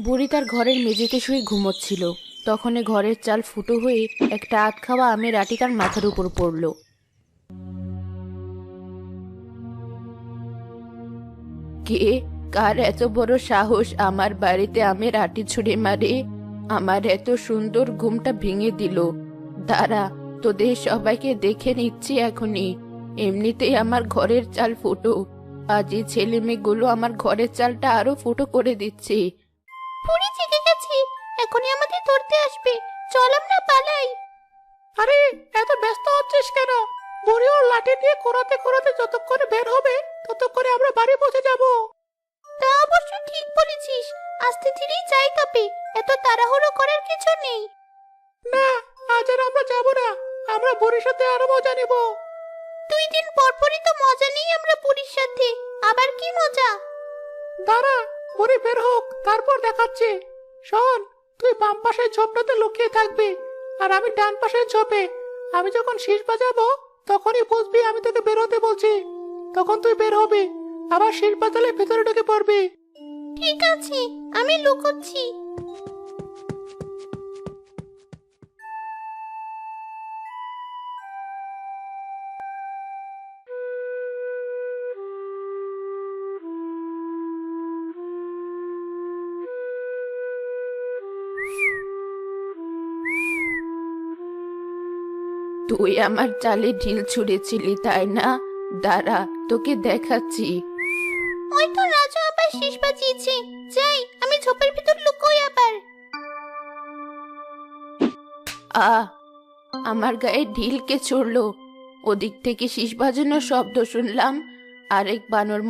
বুড়ি তার ঘরের মেঝেতে শুয়ে ঘুমোচ্ছিল। তখনই ঘরের চাল ফুটো হয়ে একটা আধ খাওয়া আমের আঁটি তার মাথার উপর পড়ল। কে, কার এত বড় সাহস আমার বাড়িতে আমের আঁটি ছুঁড়ে মারে? আমার এত সুন্দর ঘুমটা ভেঙে দিল। দাঁড়া, তোদের সবাইকে দেখে নিচ্ছি এখনই। এমনিতেই আমার ঘরের চাল ফুটো, আজ এই ছেলে মেয়েগুলো আমার ঘরের চালটা আরো ফুটো করে দিচ্ছে। বুড়ি জেগে গেছে, এখনই আমাদের ধরতে আসবে। চল আমরা পালাই। আরে, এত ব্যস্ত হচ্ছিস কেন? বুড়ি ওর লাঠি দিয়ে কোরাতে কোরাতে যতক্ষণে বের হবে ততক্ষণে আমরা বাড়ি পৌঁছে যাব। তা অবশ্য ঠিক বলেছিস, আস্তে ধীরেই যাই, তবে এত তাড়াহুড়ো করার কিছু নেই। না, আজ আর আমরা যাব না। আমরা বুড়ির সাথে আরো মজা নেব। 2 দিন পর পরই তো মজা নেই আমরা পুরীর সাথে, আবার কি মজা? দাঁড়া, বুড়ি বের হোক, তারপর দেখাচ্ছে। শোন, তুই বাম পাশের ঝোপটাতে লুকিয়ে থাকবি, আর আমি ডান পাশের ঝোপে। আমি যখন শীষ বাজাবো তখনই বুঝবি আমি তোকে বের হতে বলছি। তখন তুই বের হবি, আবার শীষ বাজালে ভেতরে ঢুকে পড়বি। ঠিক আছে, আমি লুকোচ্ছি। তুই আমার চালে ঢিল ছুঁড়েছিলি তাই না? দাঁড়া, তোকে দেখাচ্ছি। ওই তো রাজু আবার শীষ বাজিয়েছে। যাই, আমি ঝোপের ভিতর লুকোই আবার। আহ, আমার গায়ে ঢিল কে ছুড়লো? ওদিক থেকে শীষ বাজানোর শব্দ শুনলাম। আরেক বানর